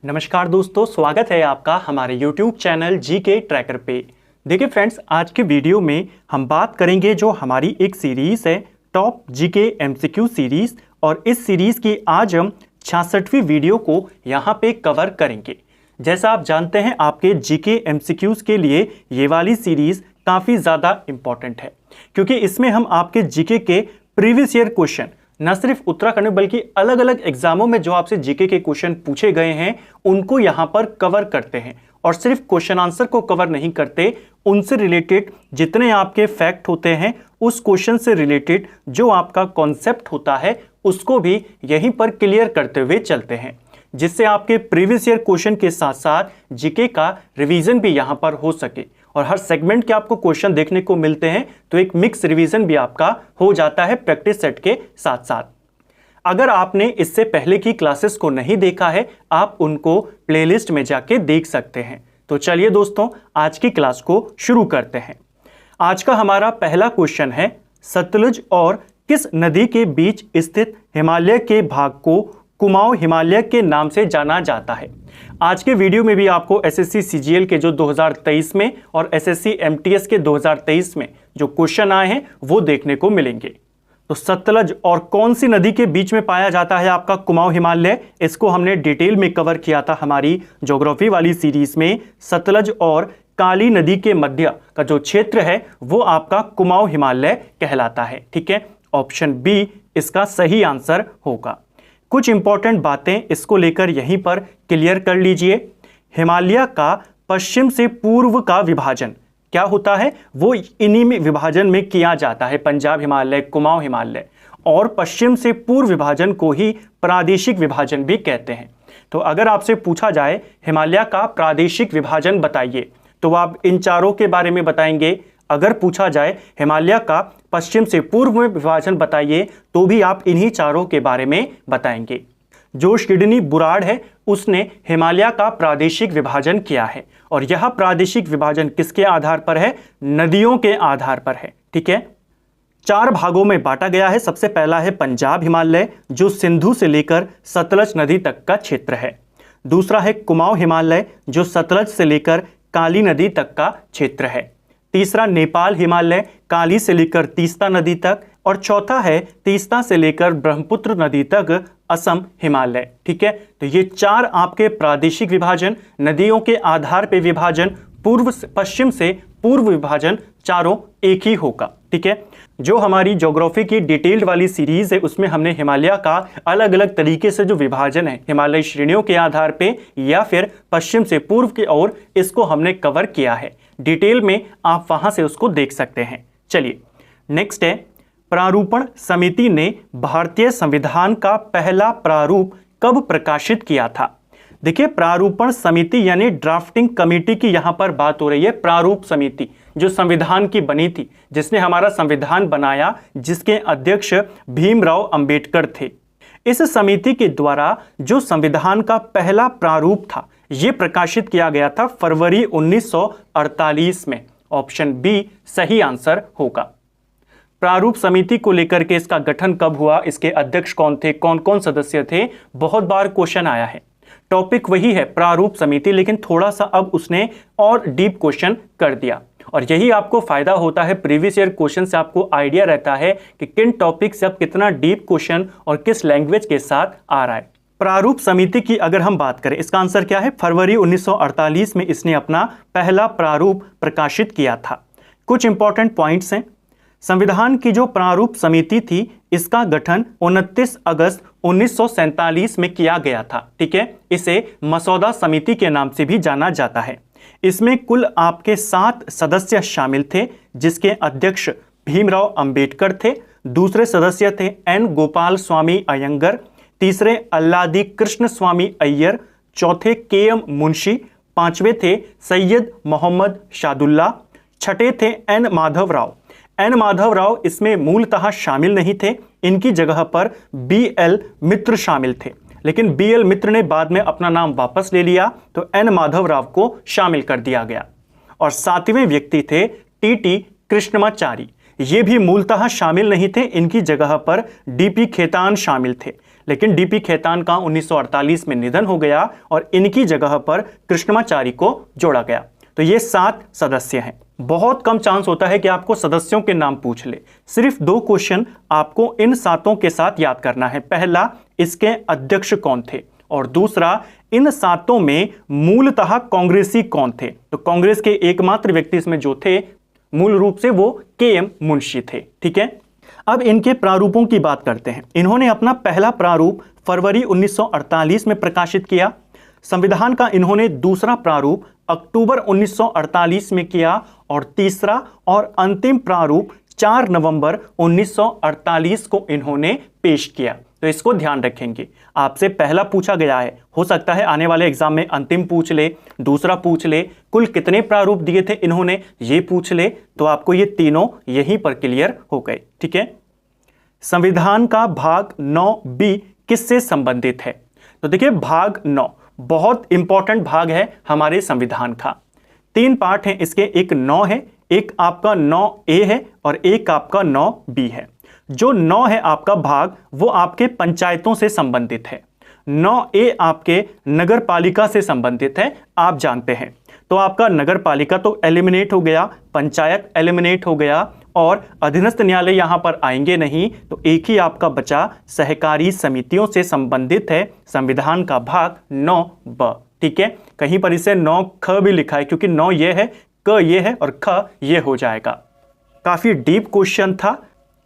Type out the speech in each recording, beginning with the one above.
नमस्कार दोस्तों, स्वागत है आपका हमारे YouTube चैनल जीके ट्रैकर पे। देखिए फ्रेंड्स, आज के वीडियो में हम बात करेंगे जो हमारी एक सीरीज़ है टॉप जीके एमसीक्यू सीरीज़, और इस सीरीज़ की आज हम 66वीं वीडियो को यहाँ पे कवर करेंगे। जैसा आप जानते हैं, आपके जीके एमसीक्यूज़ के लिए ये वाली सीरीज़ काफ़ी ज़्यादा इम्पॉर्टेंट है, क्योंकि इसमें हम आपके जीके के प्रीवियस ईयर क्वेश्चन न सिर्फ उत्तराखंड में बल्कि अलग अलग एग्जामों में जो आपसे जीके के क्वेश्चन पूछे गए हैं उनको यहाँ पर कवर करते हैं। और सिर्फ क्वेश्चन आंसर को कवर नहीं करते, उनसे रिलेटेड जितने आपके फैक्ट होते हैं, उस क्वेश्चन से रिलेटेड जो आपका कॉन्सेप्ट होता है उसको भी यहीं पर क्लियर करते हुए चलते हैं, जिससे आपके प्रीवियस ईयर क्वेश्चन के साथ साथ जीके का रिवीजन भी यहाँ पर हो सके। और हर सेगमेंट के आपको क्वेश्चन देखने को मिलते हैं, तो एक मिक्स रिवीजन भी आपका हो जाता है प्रैक्टिस सेट के साथ साथ। अगर आपने इससे पहले की क्लासेस को नहीं देखा है, आप उनको प्लेलिस्ट में जाके देख सकते हैं। तो चलिए दोस्तों, आज की क्लास को शुरू करते हैं। आज का हमारा पहला क्वेश्चन है, सतलुज और किस नदी के बीच स्थित हिमालय के भाग को कुमाऊं हिमालय के नाम से जाना जाता है। आज के वीडियो में भी आपको एसएससी सीजीएल के जो 2023 में और एसएससी एमटीएस के 2023 में जो क्वेश्चन आए हैं वो देखने को मिलेंगे। तो सतलज और कौन सी नदी के बीच में पाया जाता है आपका कुमाऊं हिमालय, इसको हमने डिटेल में कवर किया था हमारी ज्योग्राफी वाली सीरीज में। सतलज और काली नदी के मध्य का जो क्षेत्र है वो आपका कुमाऊं हिमालय कहलाता है। ठीक है, ऑप्शन बी इसका सही आंसर होगा। कुछ इंपॉर्टेंट बातें इसको लेकर यहीं पर क्लियर कर लीजिए। हिमालय का पश्चिम से पूर्व का विभाजन क्या होता है, वो इन्हीं में विभाजन में किया जाता है, पंजाब हिमालय, कुमाऊं हिमालय। और पश्चिम से पूर्व विभाजन को ही प्रादेशिक विभाजन भी कहते हैं। तो अगर आपसे पूछा जाए हिमालय का प्रादेशिक विभाजन बताइए, तो आप इन चारों के बारे में बताएंगे। अगर पूछा जाए हिमालय का पश्चिम से पूर्व में विभाजन बताइए, तो भी आप इन्हीं चारों के बारे में बताएंगे। जो किडनी बुराड़ है उसने हिमालय का प्रादेशिक विभाजन किया है, और यह प्रादेशिक विभाजन किसके आधार पर है? नदियों के आधार पर है। ठीक है, 4 भागों में बांटा गया है। सबसे पहला है पंजाब हिमालय, जो सिंधु से लेकर सतलज नदी तक का क्षेत्र है। दूसरा है कुमाऊं हिमालय, जो सतलज से लेकर काली नदी तक का क्षेत्र है। तीसरा नेपाल हिमालय, काली से लेकर तीस्ता नदी तक। और चौथा है तीस्ता से लेकर ब्रह्मपुत्र नदी तक असम हिमालय। ठीक है, तो ये 4 आपके प्रादेशिक विभाजन, नदियों के आधार पे विभाजन, पूर्व पश्चिम से पूर्व विभाजन, चारों एक ही होगा। ठीक है, जो हमारी ज्योग्राफी की डिटेल्ड वाली सीरीज है उसमें हमने हिमालय का अलग अलग तरीके से जो विभाजन है, हिमालय श्रेणियों के आधार पे या फिर पश्चिम से पूर्व की ओर, इसको हमने कवर किया है डिटेल में। आप वहां से उसको देख सकते हैं। चलिए नेक्स्ट है, प्रारूपण समिति ने भारतीय संविधान का पहला प्रारूप कब प्रकाशित किया था? देखिए, प्रारूपण समिति यानी ड्राफ्टिंग कमेटी की यहां पर बात हो रही है। प्रारूप समिति जो संविधान की बनी थी, जिसने हमारा संविधान बनाया, जिसके अध्यक्ष भीमराव अंबेडकर थे। इस समिति के द्वारा जो संविधान का पहला प्रारूप था, यह प्रकाशित किया गया था फरवरी 1948 में। ऑप्शन बी सही आंसर होगा। प्रारूप समिति को लेकर के इसका गठन कब हुआ, इसके अध्यक्ष कौन थे, कौन कौन सदस्य थे, बहुत बार क्वेश्चन आया है। टॉपिक वही है प्रारूप समिति, लेकिन थोड़ा सा अब उसने और डीप क्वेश्चन कर दिया। और यही आपको फायदा होता है, प्रीवियस ईयर क्वेश्चन से आपको आइडिया रहता है कि किन टॉपिक से अब कितना डीप क्वेश्चन और किस लैंग्वेज के साथ आ रहा है। प्रारूप समिति की अगर हम बात करें, इसका आंसर क्या है? फरवरी 1948 में इसने अपना पहला प्रारूप प्रकाशित किया था। कुछ इंपॉर्टेंट पॉइंट्स हैं। संविधान की जो प्रारूप समिति थी, इसका गठन 29 अगस्त 1947 में किया गया था। ठीक है, इसे मसौदा समिति के नाम से भी जाना जाता है। इसमें कुल आपके 7 सदस्य शामिल थे, जिसके अध्यक्ष भीमराव अंबेडकर थे। दूसरे सदस्य थे एन गोपाल स्वामी अयंगर। तीसरे अल्लादी कृष्ण स्वामी अय्यर। चौथे के.एम. मुंशी। 5वें थे सैयद मोहम्मद शादुल्ला। छठे थे एन माधवराव। एन माधवराव इसमें मूलतः शामिल नहीं थे, इनकी जगह पर बी.एल. मित्र शामिल थे, लेकिन बी.एल. मित्र ने बाद में अपना नाम वापस ले लिया, तो एन माधवराव को शामिल कर दिया गया। और 7वें व्यक्ति थे टी.टी. कृष्णमाचारी। ये भी मूलतः शामिल नहीं थे, इनकी जगह पर डी.पी. खेतान शामिल थे। लेकिन डीपी खेतान का 1948 में निधन हो गया और इनकी जगह पर कृष्णमाचारी को जोड़ा गया। तो ये 7 सदस्य हैं। बहुत कम चांस होता है कि आपको सदस्यों के नाम पूछ ले। सिर्फ 2 क्वेश्चन आपको इन 7 के साथ याद करना है। पहला, इसके अध्यक्ष कौन थे, और दूसरा, इन 7 में मूलतः कांग्रेसी कौन थे। तो कांग्रेस के एकमात्र व्यक्ति इसमें जो थे मूल रूप से वो के.एम. मुंशी थे। ठीक है, अब इनके प्रारूपों की बात करते हैं। इन्होंने अपना पहला प्रारूप फरवरी 1948 में प्रकाशित किया। संविधान का इन्होंने दूसरा प्रारूप अक्टूबर 1948 में किया और तीसरा और अंतिम प्रारूप 4 नवंबर 1948 को इन्होंने पेश किया। तो इसको ध्यान रखेंगे। आपसे पहला पूछा गया है, हो सकता है आने वाले एग्जाम में अंतिम पूछ ले, दूसरा पूछ ले, कुल कितने प्रारूप दिए थे इन्होंने ये पूछ ले, तो आपको ये तीनों यहीं पर क्लियर हो गए। ठीक है, संविधान का भाग 9B किससे संबंधित है? तो देखिए, भाग 9 बहुत इंपॉर्टेंट भाग है हमारे संविधान का। 3 पार्ट हैं इसके, एक 9 है, एक आपका 9A है और एक आपका 9B है। जो 9 है आपका भाग, वो आपके पंचायतों से संबंधित है। 9A आपके नगर पालिका से संबंधित है, आप जानते हैं। तो आपका नगर पालिका तो एलिमिनेट हो गया, पंचायत एलिमिनेट हो गया और अधीनस्थ न्यायालय यहां पर आएंगे नहीं। तो एक ही आपका बचा, सहकारी समितियों से संबंधित है संविधान का भाग 9B। ठीक है, कहीं पर इसे 9ख भी लिखा है क्योंकि 9 ये है, क ये है और ख ये हो जाएगा। काफी डीप क्वेश्चन था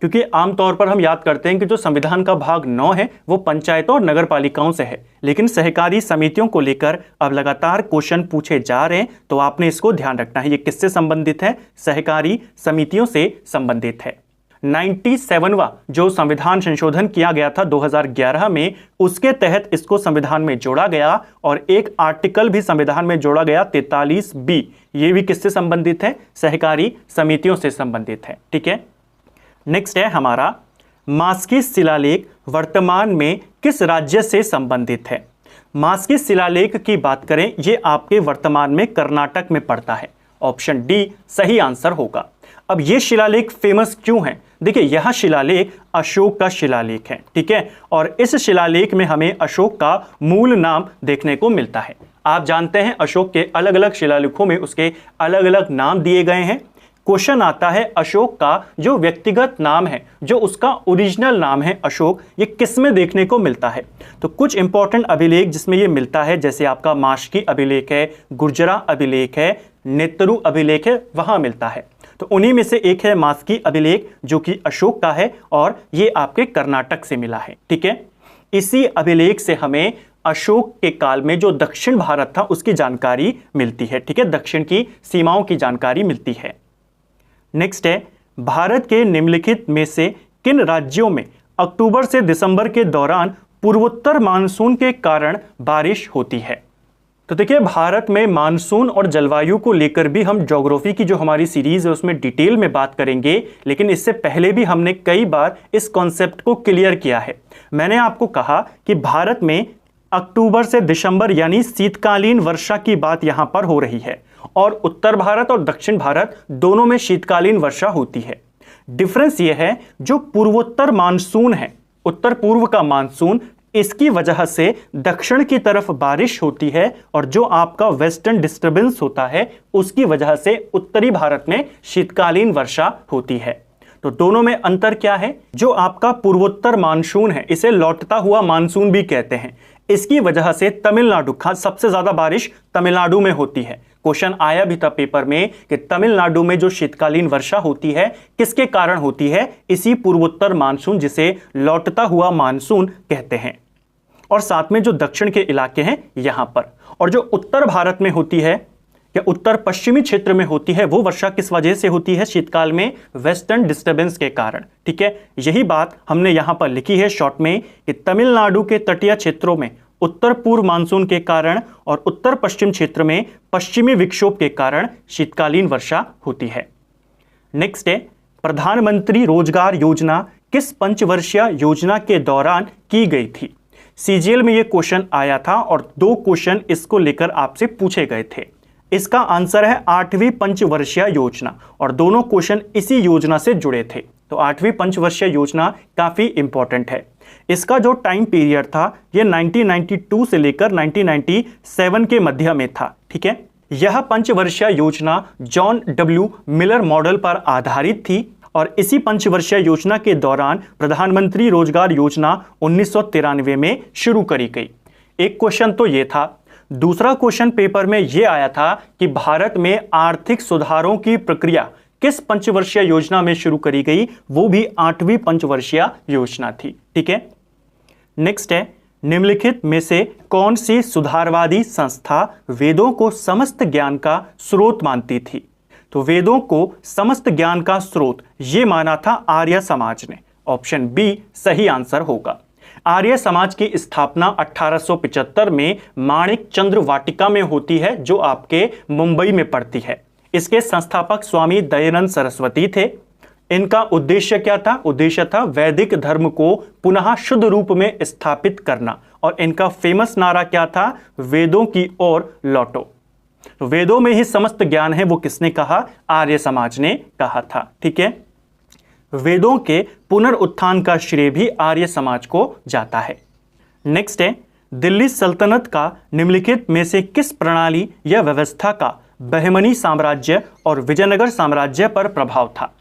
क्योंकि आमतौर पर हम याद करते हैं कि जो संविधान का भाग 9 है वो पंचायतों और नगर पालिकाओं से है, लेकिन सहकारी समितियों को लेकर अब लगातार क्वेश्चन पूछे जा रहे हैं। तो आपने इसको ध्यान रखना है, ये किससे संबंधित है? सहकारी समितियों से संबंधित है। 97वां जो संविधान संशोधन किया गया था 2011 में, उसके तहत इसको संविधान में जोड़ा गया और एक आर्टिकल भी संविधान में जोड़ा गया 43B। ये भी किससे संबंधित है? सहकारी समितियों से संबंधित है। ठीक है, नेक्स्ट है हमारा, मास्की शिलालेख वर्तमान में किस राज्य से संबंधित है? मास्की शिलालेख की बात करें, ये आपके वर्तमान में कर्नाटक में पड़ता है। ऑप्शन डी सही आंसर होगा। अब ये शिलालेख फेमस क्यों है? देखिए, यह शिलालेख अशोक का शिलालेख है। ठीक है, और इस शिलालेख में हमें अशोक का मूल नाम देखने को मिलता है। आप जानते हैं अशोक के अलग अलग शिलालेखों में उसके अलग अलग नाम दिए गए हैं। क्वेश्चन आता है अशोक का जो व्यक्तिगत नाम है, जो उसका ओरिजिनल नाम है अशोक, ये किस में देखने को मिलता है? तो कुछ इंपॉर्टेंट अभिलेख जिसमें ये मिलता है, जैसे आपका मास्की अभिलेख है, गुर्जरा अभिलेख है, नेत्रु अभिलेख है, वहां मिलता है। तो उन्हीं में से एक है मास्की अभिलेख जो कि अशोक का है और ये आपके कर्नाटक से मिला है। ठीक है, इसी अभिलेख से हमें अशोक के काल में जो दक्षिण भारत था उसकी जानकारी मिलती है। ठीक है, दक्षिण की सीमाओं की जानकारी मिलती है। नेक्स्ट है, भारत के निम्नलिखित में से किन राज्यों में अक्टूबर से दिसंबर के दौरान पूर्वोत्तर मानसून के कारण बारिश होती है? तो देखिए, भारत में मानसून और जलवायु को लेकर भी हम ज्योग्राफी की जो हमारी सीरीज है उसमें डिटेल में बात करेंगे, लेकिन इससे पहले भी हमने कई बार इस कॉन्सेप्ट को क्लियर किया है। मैंने आपको कहा कि भारत में अक्टूबर से दिसंबर यानी शीतकालीन वर्षा की बात यहां पर हो रही है और उत्तर भारत और दक्षिण भारत दोनों में शीतकालीन वर्षा होती है। डिफरेंस यह है, जो पूर्वोत्तर मानसून है, उत्तर पूर्व का मानसून, इसकी वजह से दक्षिण की तरफ बारिश होती है और जो आपका वेस्टर्न डिस्टर्बेंस होता है उसकी वजह से उत्तरी भारत में शीतकालीन वर्षा होती है। तो दोनों में अंतर क्या है? जो आपका पूर्वोत्तर मानसून है, इसे लौटता हुआ मानसून भी कहते हैं, इसकी वजह से तमिलनाडु का सबसे ज्यादा बारिश तमिलनाडु में होती है। क्वेश्चन आया भी था पेपर में कि तमिलनाडु में जो शीतकालीन वर्षा होती है किसके कारण होती है? इसी पूर्वोत्तर मानसून, जिसे लौटता हुआ मानसून कहते हैं। और साथ में जो दक्षिण के इलाके हैं यहां पर, और जो उत्तर भारत में होती है या उत्तर पश्चिमी क्षेत्र में होती है, वो वर्षा किस वजह से होती है शीतकाल में? वेस्टर्न डिस्टर्बेंस के कारण। ठीक है, यही बात हमने यहां पर लिखी है शॉर्ट में कि तमिलनाडु के तटीय क्षेत्रों में उत्तर पूर्व मानसून के कारण और उत्तर पश्चिम क्षेत्र में पश्चिमी विक्षोभ के कारण शीतकालीन वर्षा होती है। नेक्स्ट है, प्रधानमंत्री रोजगार योजना किस पंचवर्षीय योजना के दौरान की गई थी? सीजीएल में यह क्वेश्चन आया था और 2 क्वेश्चन इसको लेकर आपसे पूछे गए थे। इसका आंसर है 8वीं पंचवर्षीय योजना और दोनों क्वेश्चन इसी योजना से जुड़े थे। तो 8वीं पंचवर्षीय योजना काफी इंपॉर्टेंट है। इसका जो टाइम पीरियड था ये 1992 से लेकर 1997 के मध्य में था। ठीक है, यह पंचवर्षीय योजना जॉन डब्ल्यू मिलर मॉडल पर आधारित थी और इसी पंचवर्षीय योजना के दौरान प्रधानमंत्री रोजगार योजना 1993 में शुरू करी गई। एक क्वेश्चन तो ये था। दूसरा क्वेश्चन पेपर में ये आया था कि भारत में आर्थिक सुधारों की प्रक्रिया किस पंचवर्षीय योजना में शुरू करी गई, वो भी 8वीं पंचवर्षीय योजना थी। ठीक है, नेक्स्ट है, निम्नलिखित में से कौन सी सुधारवादी संस्था वेदों को समस्त ज्ञान का स्रोत मानती थी? तो वेदों को समस्त ज्ञान का स्रोत ये माना था आर्य समाज ने। ऑप्शन बी सही आंसर होगा। आर्य समाज की स्थापना 1875 में माणिक चंद्र वाटिका में होती है, जो आपके मुंबई में पड़ती है। इसके संस्थापक स्वामी दयानंद सरस्वती थे। इनका उद्देश्य क्या था? उद्देश्य था वैदिक धर्म को पुनः शुद्ध रूप में स्थापित करना। और इनका फेमस नारा क्या था? वेदों की ओर लौटो। तो वेदों में ही समस्त ज्ञान है, वो किसने कहा? आर्य समाज ने कहा था। ठीक है, वेदों के पुनरुत्थान का श्रेय भी आर्य समाज को जाता है। नेक्स्ट है, दिल्ली सल्तनत का निम्नलिखित में से किस प्रणाली या व्यवस्था का बहमनी साम्राज्य और विजयनगर साम्राज्य पर प्रभाव था?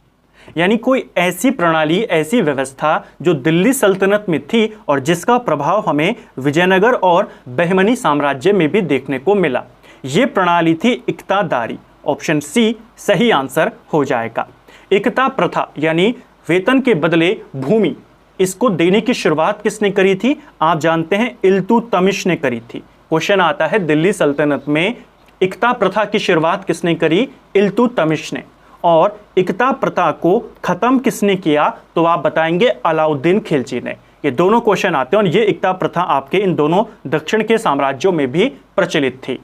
यानी कोई ऐसी प्रणाली, ऐसी व्यवस्था जो दिल्ली सल्तनत में थी और जिसका प्रभाव हमें विजयनगर और बहमनी साम्राज्य में भी देखने को मिला। यह प्रणाली थी इक्तादारी। ऑप्शन सी सही आंसर हो जाएगा। इक्ता प्रथा यानी वेतन के बदले भूमि, इसको देने की शुरुआत किसने करी थी? आप जानते हैं इल्तुतमिश ने करी थी। क्वेश्चन आता है दिल्ली सल्तनत में इक्ता प्रथा की शुरुआत किसने करी? इल्तुतमिश ने। और इक्ता प्रथा को खत्म किसने किया? तो आप बताएंगे अलाउद्दीन खिलजी ने। ये दोनों क्वेश्चन आते हैं और ये इक्ता प्रथा आपके इन दोनों दक्षिण के साम्राज्यों में भी प्रचलित थी।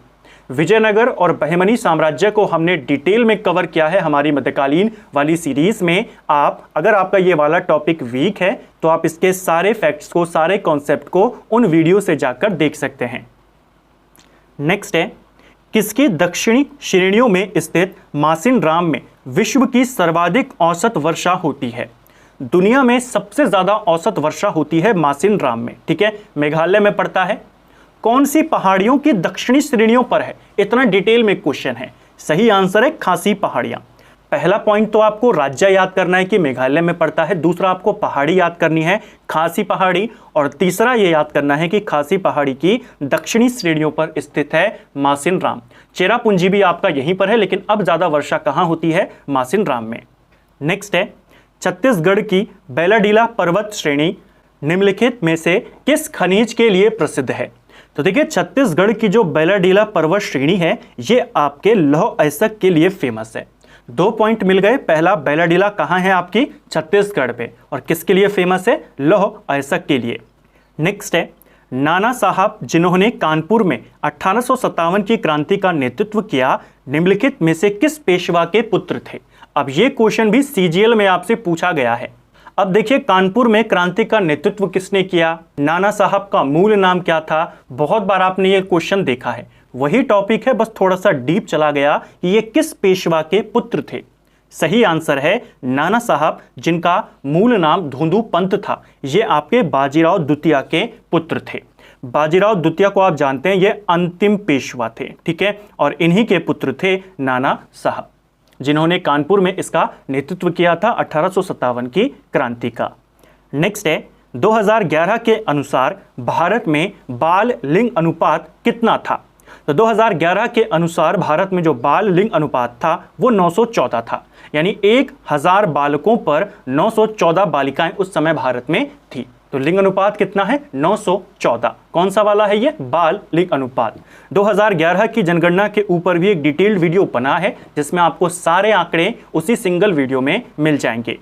विजयनगर और बहमनी साम्राज्य को हमने डिटेल में कवर किया है हमारी मध्यकालीन वाली सीरीज में। आप अगर आपका ये वाला टॉपिक वीक है तो आप इसके सारे फैक्ट्स को, सारे कॉन्सेप्ट को उन वीडियो से जाकर देख सकते हैं। नेक्स्ट है, किसकी दक्षिणी श्रेणियों में स्थित मासिनराम में विश्व की सर्वाधिक औसत वर्षा होती है? दुनिया में सबसे ज्यादा औसत वर्षा होती है मासिनराम में। ठीक है, मेघालय में पड़ता है। कौन सी पहाड़ियों की दक्षिणी श्रेणियों पर है? इतना डिटेल में क्वेश्चन है। सही आंसर है खासी पहाड़ियां। पहला पॉइंट तो आपको राज्य याद करना है कि मेघालय में पड़ता है। दूसरा आपको पहाड़ी याद करनी है, खासी पहाड़ी। और तीसरा ये याद करना है कि खासी पहाड़ी की दक्षिणी श्रेणियों पर स्थित है मासिनराम। चेरापूंजी भी आपका यहीं पर है, लेकिन अब ज्यादा वर्षा कहां होती है? मासिनराम में। नेक्स्ट है, छत्तीसगढ़ की बैलाडीला पर्वत श्रेणी निम्नलिखित में से किस खनिज के लिए प्रसिद्ध है? तो देखिए, छत्तीसगढ़ की जो बैलाडीला पर्वत श्रेणी है ये आपके लौह अयस्क के लिए फेमस है। 2 पॉइंट मिल गए। पहला, बैलाडीला कहाँ है? आपकी छत्तीसगढ़ पे। और किसके लिए फेमस है? लौह अयस्क के लिए। नेक्स्ट है, नाना साहब जिन्होंने कानपुर में 1857 की क्रांति का नेतृत्व किया, निम्नलिखित में से किस पेशवा के पुत्र थे? अब ये क्वेश्चन भी सीजीएल में आपसे पूछा गया है। अब देखिए, कानपुर में क्रांति का नेतृत्व किसने किया? नाना साहब का मूल नाम क्या था? बहुत बार आपने ये क्वेश्चन देखा है। वही टॉपिक है, बस थोड़ा सा डीप चला गया कि ये किस पेशवा के पुत्र थे। सही आंसर है नाना साहब, जिनका मूल नाम धुंधु पंत था। ये आपके बाजीराव द्वितीय के पुत्र थे। बाजीराव द्वितीय को आप जानते हैं, ये अंतिम पेशवा थे। ठीक है, और इन्हीं के पुत्र थे नाना साहब, जिन्होंने कानपुर में इसका नेतृत्व किया था 1857 की क्रांति का। नेक्स्ट है, 2011 के अनुसार भारत में बाल लिंग अनुपात कितना था? तो 2011 के अनुसार भारत में जो बाल लिंग अनुपात था वो 914 था। यानी 1000 बालकों पर 914 बालिकाएं उस समय भारत में थी। तो लिंग अनुपात कितना है? 914। कौन सा वाला है ये? बाल लिंग अनुपात। 2011 की जनगणना के ऊपर भी एक डिटेल्ड वीडियो बना है, जिसमें आपको सारे आंकड़े उसी सिंगल वीडियो में मिल जाएंगे।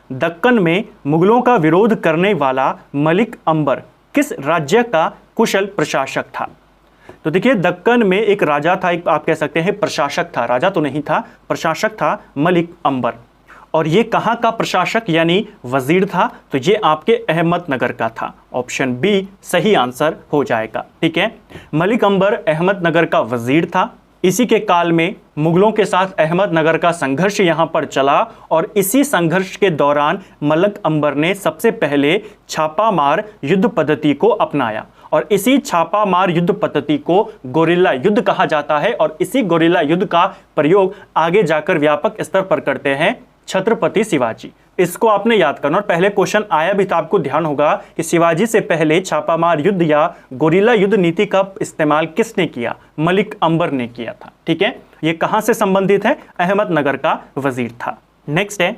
दक्कन में मुगलों का विरोध करने वाला मलिक अंबर किस राज्य का कुशल प्रशासक था? तो देखिए, दक्कन में एक राजा था, एक आप कह सकते हैं प्रशासक था, राजा तो नहीं था, प्रशासक था मलिक अंबर। और ये कहाँ का प्रशासक यानी वजीर था? तो ये आपके अहमदनगर का था। ऑप्शन बी सही आंसर हो जाएगा। ठीक है, मलिक अंबर अहमदनगर का वजीर था। इसी के काल में मुगलों के साथ अहमदनगर का संघर्ष यहां पर चला और इसी संघर्ष के दौरान मलंग अंबर ने सबसे पहले छापामार युद्ध पद्धति को अपनाया और इसी छापामार युद्ध पद्धति को गोरिल्ला युद्ध कहा जाता है और इसी गोरिल्ला युद्ध का प्रयोग आगे जाकर व्यापक स्तर पर करते हैं छत्रपति शिवाजी। इसको आपने याद करना और पहले क्वेश्चन आया भी था, आपको ध्यान होगा कि शिवाजी से पहले छापामार युद्ध या गोरिल्ला युद्ध नीति का इस्तेमाल किसने किया? मलिक अंबर ने किया था। ठीक है, ये कहां से संबंधित है? अहमदनगर का वजीर था। नेक्स्ट है,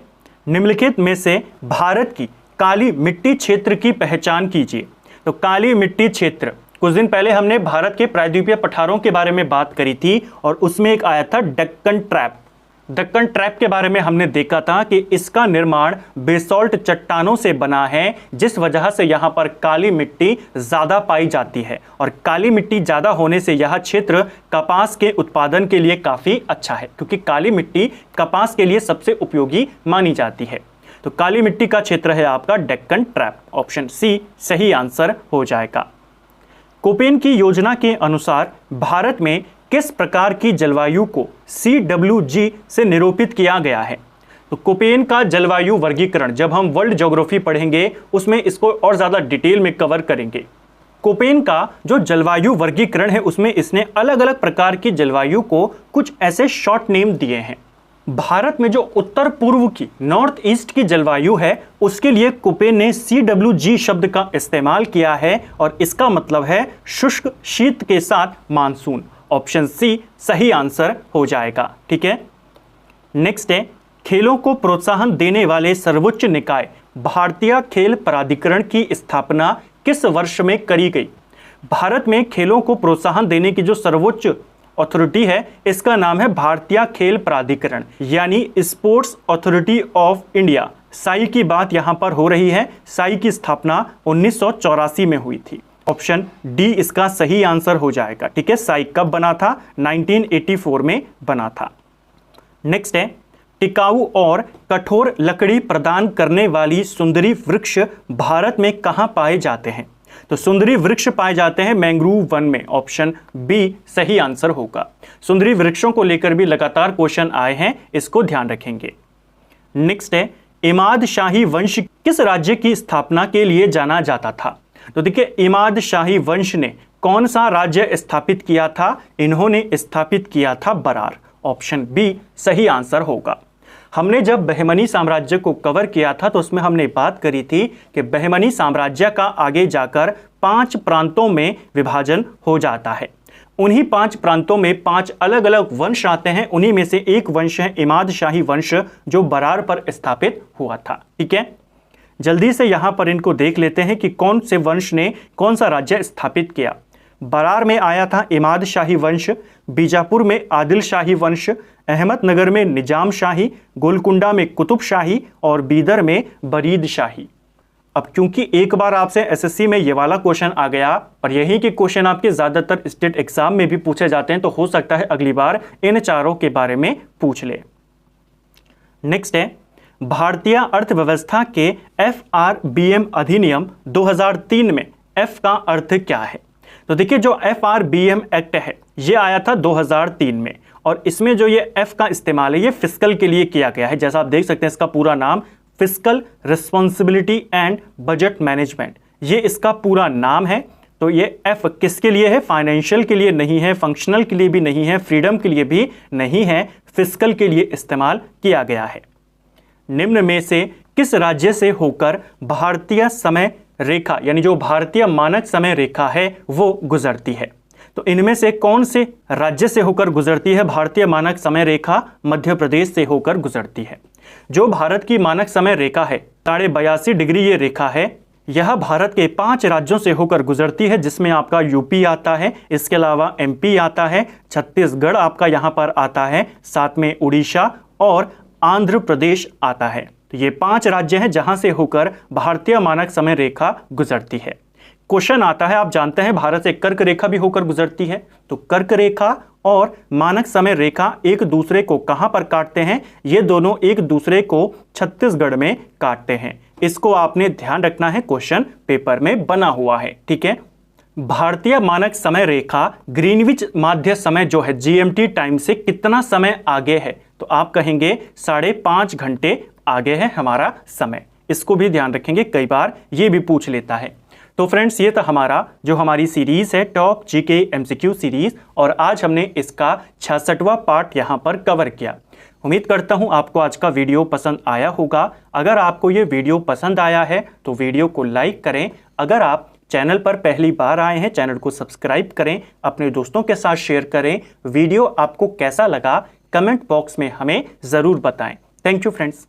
निम्नलिखित में से भारत की काली मिट्टी क्षेत्र की पहचान कीजिए। तो काली मिट्टी क्षेत्र, कुछ दिन पहले हमने भारत के प्रायद्वीपीय पठारों के बारे में बात करी थी और उसमें एक आया था डक्कन ट्रैप। दक्कन ट्रैप के बारे में हमने देखा था कि इसका निर्माण बेसॉल्ट चट्टानों से बना है, जिस वजह से यहाँ पर काली मिट्टी ज़्यादा पाई जाती है और काली मिट्टी ज़्यादा होने से यह क्षेत्र कपास के उत्पादन के लिए काफ़ी अच्छा है, क्योंकि काली मिट्टी कपास के लिए सबसे उपयोगी मानी जाती है। तो काली मिट्टी का क्षेत्र है आपका डेक्कन ट्रैप। ऑप्शन सी सही आंसर हो जाएगा। कोपेन की योजना के अनुसार भारत में किस प्रकार की जलवायु को CWG से निरूपित किया गया है? तो कोपेन का जलवायु वर्गीकरण जब हम वर्ल्ड ज्योग्राफी पढ़ेंगे उसमें इसको और ज़्यादा डिटेल में कवर करेंगे। कोपेन का जो जलवायु वर्गीकरण है उसमें इसने अलग अलग प्रकार की जलवायु को कुछ ऐसे शॉर्ट नेम दिए हैं। भारत में जो उत्तर पूर्व की नॉर्थ ईस्ट की जलवायु है उसके लिए कोपेन ने CWG शब्द का इस्तेमाल किया है और इसका मतलब है शुष्क शीत के साथ मानसून। ऑप्शन सी सही आंसर हो जाएगा। ठीक है, नेक्स्ट है, खेलों को प्रोत्साहन देने वाले सर्वोच्च निकाय भारतीय खेल प्राधिकरण की स्थापना किस वर्ष में करी गई? भारत में खेलों को प्रोत्साहन देने की जो सर्वोच्च अथॉरिटी है इसका नाम है भारतीय खेल प्राधिकरण यानी sports authority of India. Sai की बात यहां पर हो रही है। साई की स्थापना 1984 में हुई थी। ऑप्शन डी इसका सही आंसर हो जाएगा। ठीक है, साई कब बना था? 1984 में बना था। नेक्स्ट है, टिकाऊ और कठोर लकड़ी प्रदान करने वाली सुंदरी वृक्ष भारत में कहां पाए जाते हैं? तो सुंदरी वृक्ष पाए जाते हैं मैंग्रोव वन में। ऑप्शन बी सही आंसर होगा। सुंदरी वृक्षों को लेकर भी लगातार क्वेश्चन आए हैं, इसको ध्यान रखेंगे। नेक्स्ट है, इमाद शाही वंश किस राज्य की स्थापना के लिए जाना जाता था? तो देखिए, इमाद शाही वंश ने कौन सा राज्य स्थापित किया था? इन्होंने स्थापित किया था बरार। ऑप्शन बी सही आंसर होगा। हमने जब बहमनी साम्राज्य को कवर किया था तो उसमें हमने बात करी थी कि बहमनी साम्राज्य का आगे जाकर 5 प्रांतों में विभाजन हो जाता है। उन्हीं 5 प्रांतों में 5 अलग अलग वंश आते हैं। उन्हीं में से एक वंश है इमाद शाही वंश जो बरार पर स्थापित हुआ था। ठीक है, जल्दी से यहां पर इनको देख लेते हैं कि कौन से वंश ने कौन सा राज्य स्थापित किया। बरार में आया था इमाद शाही वंश, बीजापुर में आदिल शाही वंश, अहमदनगर में निजाम शाही, गोलकुंडा में कुतुब शाही और बीदर में बरीद शाही। अब क्योंकि एक बार आपसे एसएससी में ये वाला क्वेश्चन आ गया और यही के क्वेश्चन आपके ज़्यादातर स्टेट एग्जाम में भी पूछे जाते हैं, तो हो सकता है अगली बार इन चारों के बारे में पूछ ले। नेक्स्ट है, भारतीय अर्थव्यवस्था के FRBM अधिनियम 2003 में F का अर्थ क्या है? तो देखिए, जो FRBM एक्ट है ये आया था 2003 में और इसमें जो ये F का इस्तेमाल है ये फिस्कल के लिए किया गया है। जैसा आप देख सकते हैं इसका पूरा नाम fiscal responsibility and budget management, ये इसका पूरा नाम है। तो ये F किसके लिए है? फाइनेंशियल के लिए नहीं है, फंक्शनल के लिए भी नहीं है, फ्रीडम के लिए भी नहीं है, फिस्कल के लिए इस्तेमाल किया गया है। निम्न में से किस राज्य से होकर भारतीय समय रेखा यानी जो भारतीय मानक समय रेखा है वो गुजरती है? तो इनमें से कौन से राज्य से होकर गुजरती है भारतीय मानक समय रेखा? मध्य प्रदेश से होकर गुजरती है। जो भारत की मानक समय रेखा है 82.5 डिग्री ये रेखा है, यह भारत के 5 राज्यों से होकर गुजरती है, जिसमें आपका यूपी आता है, इसके अलावा MP आता है, छत्तीसगढ़ आपका यहाँ पर आता है, साथ में उड़ीसा और आंध्र प्रदेश आता है। तो ये 5 राज्य हैं जहां से होकर भारतीय मानक समय रेखा गुजरती है। क्वेश्चन आता है, आप जानते हैं भारत से कर्क रेखा भी होकर गुजरती है, तो कर्क रेखा और मानक समय रेखा एक दूसरे को कहां पर काटते हैं? ये दोनों एक दूसरे को छत्तीसगढ़ में काटते हैं। इसको आपने ध्यान रखना है, क्वेश्चन पेपर में बना हुआ है। ठीक है, भारतीय मानक समय रेखा ग्रीनविच माध्य समय जो है GMT टाइम से कितना समय आगे है? तो आप कहेंगे 5.5 घंटे आगे है हमारा समय। इसको भी ध्यान रखेंगे, कई बार ये भी पूछ लेता है। तो फ्रेंड्स, ये था हमारा जो हमारी सीरीज है टॉप जीके MCQ सीरीज, और आज हमने इसका 66वां पार्ट यहाँ पर कवर किया। उम्मीद करता हूँ आपको आज का वीडियो पसंद आया होगा। अगर आपको ये वीडियो पसंद आया है तो वीडियो को लाइक करें। अगर आप चैनल पर पहली बार आए हैं, चैनल को सब्सक्राइब करें, अपने दोस्तों के साथ शेयर करें। वीडियो आपको कैसा लगा कमेंट बॉक्स में हमें ज़रूर बताएं। Thank you friends.